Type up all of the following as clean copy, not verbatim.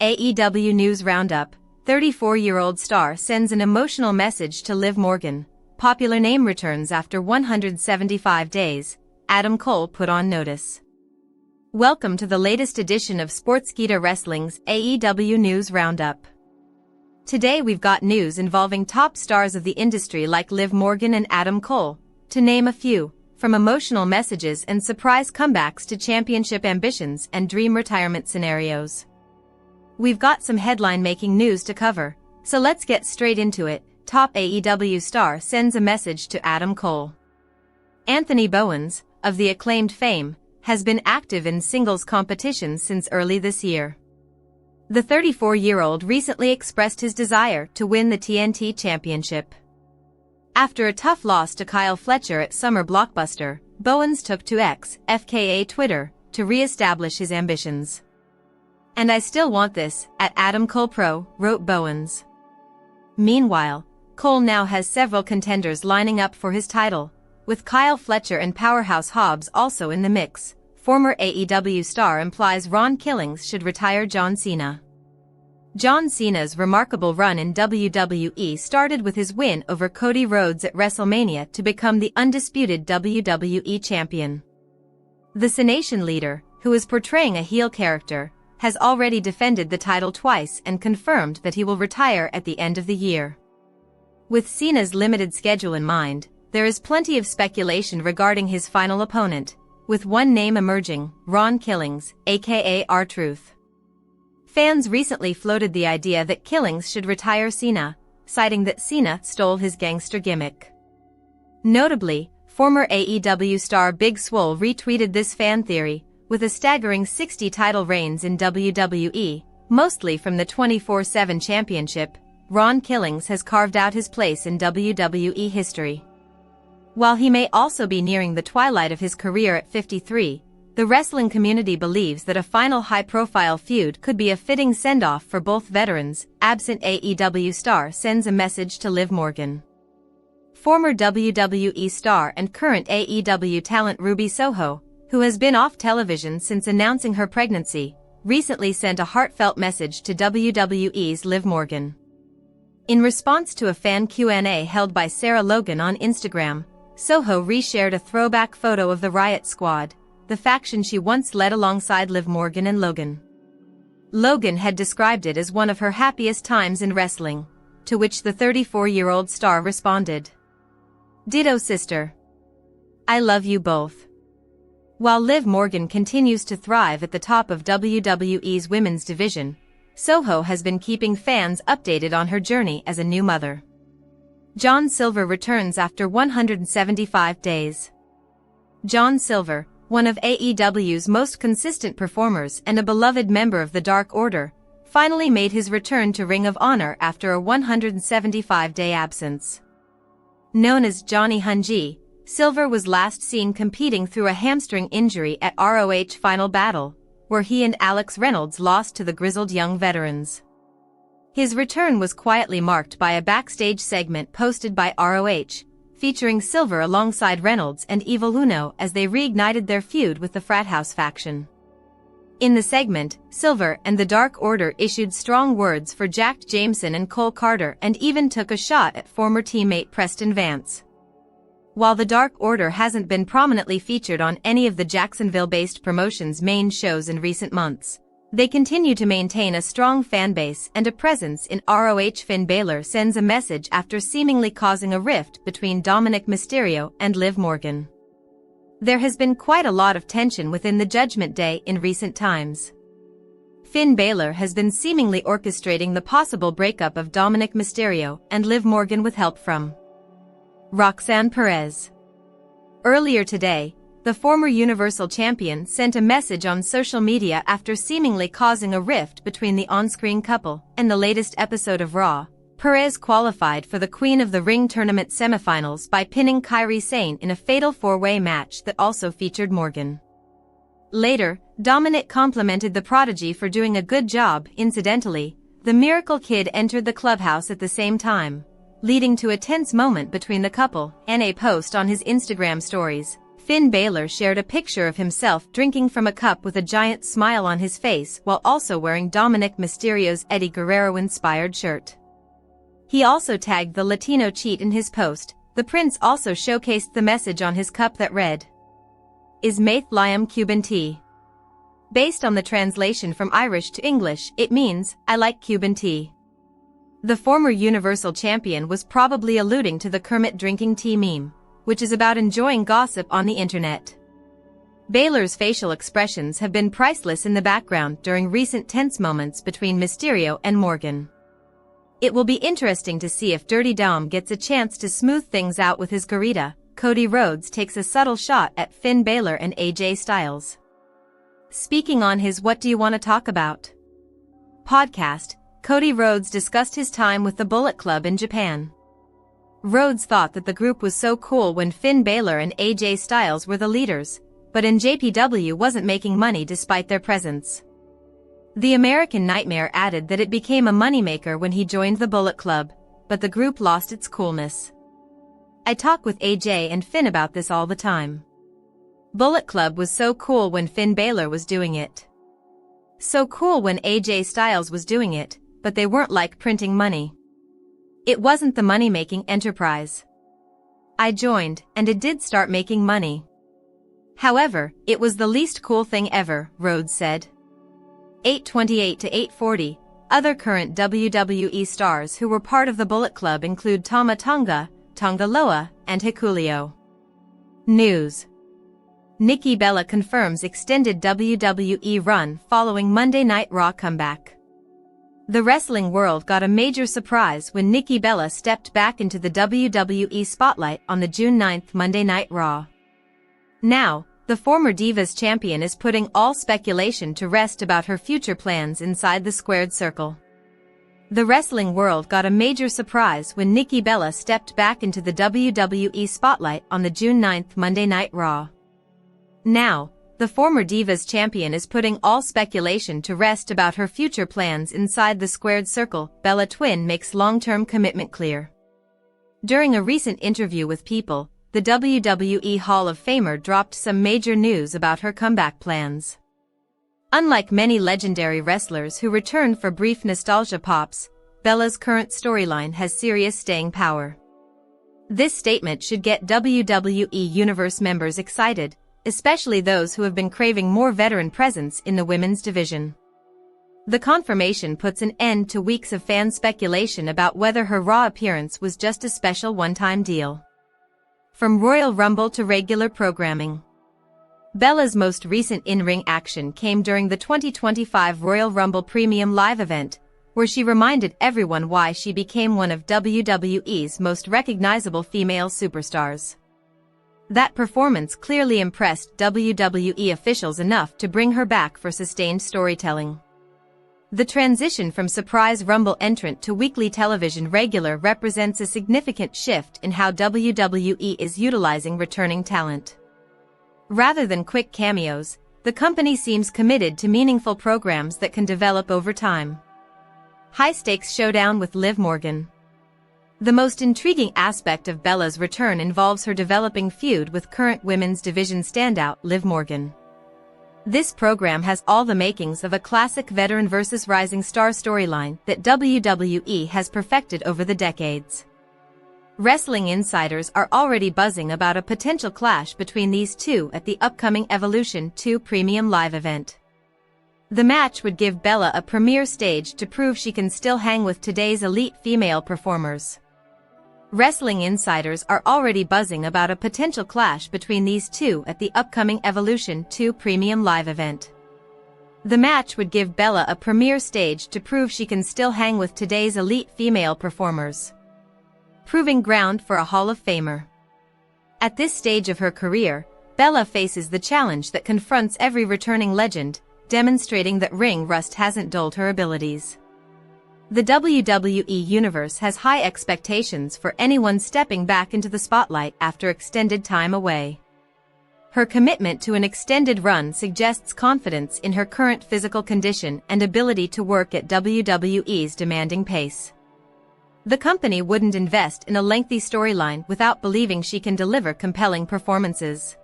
AEW News Roundup. 34-year-old star sends an emotional message to Liv Morgan. Popular name returns after 175 days. Adam Cole put on notice. Welcome to the latest edition of Sportskeeda Wrestling's AEW News Roundup. Today we've got news involving top stars of the industry like Liv Morgan and Adam Cole, to name a few, from emotional messages and surprise comebacks to championship ambitions and dream retirement scenarios. We've got some headline-making news to cover, so let's get straight into it. Top AEW star sends a message to Adam Cole. Anthony Bowens, of the acclaimed fame, has been active in singles competitions since early this year. The 34-year-old recently expressed his desire to win the TNT Championship. After a tough loss to Kyle Fletcher at Summer Blockbuster, Bowens took to X, FKA Twitter, to re-establish his ambitions. "And I still want this, at Adam Cole Pro," wrote Bowens. Meanwhile, Cole now has several contenders lining up for his title, with Kyle Fletcher and Powerhouse Hobbs also in the mix. Former AEW star implies Ron Killings should retire John Cena. John Cena's remarkable run in WWE started with his win over Cody Rhodes at WrestleMania to become the undisputed WWE Champion. The Cenation leader, who is portraying a heel character, has already defended the title twice and confirmed that he will retire at the end of the year. With Cena's limited schedule in mind, there is plenty of speculation regarding his final opponent, with one name emerging: Ron Killings, aka R-Truth. Fans recently floated the idea that Killings should retire Cena, citing that Cena stole his gangster gimmick. Notably, former AEW star Big Swole retweeted this fan theory, with a staggering 60 title reigns in WWE, mostly from the 24/7 Championship. Ron Killings has carved out his place in WWE history. While he may also be nearing the twilight of his career at 53, the wrestling community believes that a final high-profile feud could be a fitting send-off for both veterans. Absent AEW star sends a message to Liv Morgan. Former WWE star and current AEW talent Ruby Soho, who has been off television since announcing her pregnancy, recently sent a heartfelt message to WWE's Liv Morgan. In response to a fan Q&A held by Sarah Logan on Instagram, Soho reshared a throwback photo of the Riot Squad, the faction she once led alongside Liv Morgan and Logan. Logan had described it as one of her happiest times in wrestling, to which the 34-year-old star responded, "Ditto, sister. I love you both." While Liv Morgan continues to thrive at the top of WWE's women's division, Soho has been keeping fans updated on her journey as a new mother. John Silver returns after 175 days. John Silver, one of AEW's most consistent performers and a beloved member of the Dark Order, finally made his return to Ring of Honor after a 175-day absence. Known as Johnny Hunji, Silver was last seen competing through a hamstring injury at ROH Final Battle, where he and Alex Reynolds lost to the grizzled young veterans. His return was quietly marked by a backstage segment posted by ROH, featuring Silver alongside Reynolds and Evil Uno as they reignited their feud with the Frat House faction. In the segment, Silver and the Dark Order issued strong words for Jack Jameson and Cole Carter and even took a shot at former teammate Preston Vance. While the Dark Order hasn't been prominently featured on any of the Jacksonville-based promotion's main shows in recent months, they continue to maintain a strong fanbase and a presence in ROH. Finn Balor sends a message after seemingly causing a rift between Dominik Mysterio and Liv Morgan. There has been quite a lot of tension within the Judgment Day in recent times. Finn Balor has been seemingly orchestrating the possible breakup of Dominik Mysterio and Liv Morgan with help from Roxanne Perez. Earlier today, the former Universal Champion sent a message on social media after seemingly causing a rift between the on-screen couple. In the latest episode of Raw, Perez qualified for the Queen of the Ring tournament semifinals by pinning Kairi Sane in a fatal four-way match that also featured Morgan. Later, Dominik complimented the prodigy for doing a good job. Incidentally, the Miracle Kid entered the clubhouse at the same time, leading to a tense moment between the couple. In a post on his Instagram stories, Finn Balor shared a picture of himself drinking from a cup with a giant smile on his face while also wearing Dominik Mysterio's Eddie Guerrero-inspired shirt. He also tagged the Latino cheat in his post. The prince also showcased the message on his cup that read, "Is Maith Liam Cuban tea?" Based on the translation from Irish to English, it means, "I like Cuban tea." The former Universal Champion was probably alluding to the Kermit drinking tea meme, which is about enjoying gossip on the internet. Balor's facial expressions have been priceless in the background during recent tense moments between Mysterio and Morgan. It will be interesting to see if Dirty Dom gets a chance to smooth things out with his Garita. Cody Rhodes takes a subtle shot at Finn Balor and AJ Styles. Speaking on his What Do You Want to Talk About podcast, Cody Rhodes discussed his time with the Bullet Club in Japan. Rhodes thought that the group was so cool when Finn Balor and AJ Styles were the leaders, but NJPW wasn't making money despite their presence. The American Nightmare added that it became a moneymaker when he joined the Bullet Club, but the group lost its coolness. "I talk with AJ and Finn about this all the time. Bullet Club was so cool when Finn Balor was doing it. So cool when AJ Styles was doing it, but they weren't like printing money. It wasn't the money-making enterprise. I joined, and it did start making money. However, it was the least cool thing ever," Rhodes said. 828 to 840, other current WWE stars who were part of the Bullet Club include Tama Tonga, Tonga Loa, and Hikuleo. News. Nikki Bella confirms extended WWE run following Monday Night Raw comeback. The wrestling world got a major surprise when Nikki Bella stepped back into the WWE spotlight on the June 9th Monday Night Raw. Now, the former Divas Champion is putting all speculation to rest about her future plans inside the squared circle. The wrestling world got a major surprise when Nikki Bella stepped back into the WWE spotlight on the June 9th Monday Night Raw. Now, the former Divas Champion is putting all speculation to rest about her future plans inside the squared circle. Bella Twin makes long-term commitment clear. During a recent interview with People, the WWE Hall of Famer dropped some major news about her comeback plans. Unlike many legendary wrestlers who return for brief nostalgia pops, Bella's current storyline has serious staying power. This statement should get WWE Universe members excited, especially those who have been craving more veteran presence in the women's division. The confirmation puts an end to weeks of fan speculation about whether her Raw appearance was just a special one-time deal. From Royal Rumble to regular programming. Bella's most recent in-ring action came during the 2025 Royal Rumble Premium Live event, where she reminded everyone why she became one of WWE's most recognizable female superstars. That performance clearly impressed WWE officials enough to bring her back for sustained storytelling. The transition from surprise Rumble entrant to weekly television regular represents a significant shift in how WWE is utilizing returning talent. Rather than quick cameos, the company seems committed to meaningful programs that can develop over time. High-stakes showdown with Liv Morgan. The most intriguing aspect of Bella's return involves her developing feud with current women's division standout Liv Morgan. This program has all the makings of a classic veteran versus rising star storyline that WWE has perfected over the decades. Wrestling insiders are already buzzing about a potential clash between these two at the upcoming Evolution 2 Premium Live event. The match would give Bella a premier stage to prove she can still hang with today's elite female performers. Wrestling insiders are already buzzing about a potential clash between these two at the upcoming Evolution 2 Premium Live event. The match would give Bella a premier stage to prove she can still hang with today's elite female performers. Proving ground for a Hall of Famer. At this stage of her career, Bella faces the challenge that confronts every returning legend, demonstrating that ring rust hasn't dulled her abilities. The WWE Universe has high expectations for anyone stepping back into the spotlight after extended time away. Her commitment to an extended run suggests confidence in her current physical condition and ability to work at WWE's demanding pace. The company wouldn't invest in a lengthy storyline without believing she can deliver compelling performances.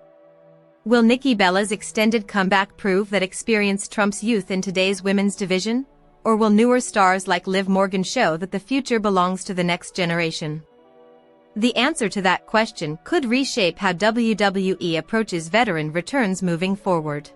Will Nikki Bella's extended comeback prove that experience trumps youth in today's women's division? Or will newer stars like Liv Morgan show that the future belongs to the next generation? The answer to that question could reshape how WWE approaches veteran returns moving forward.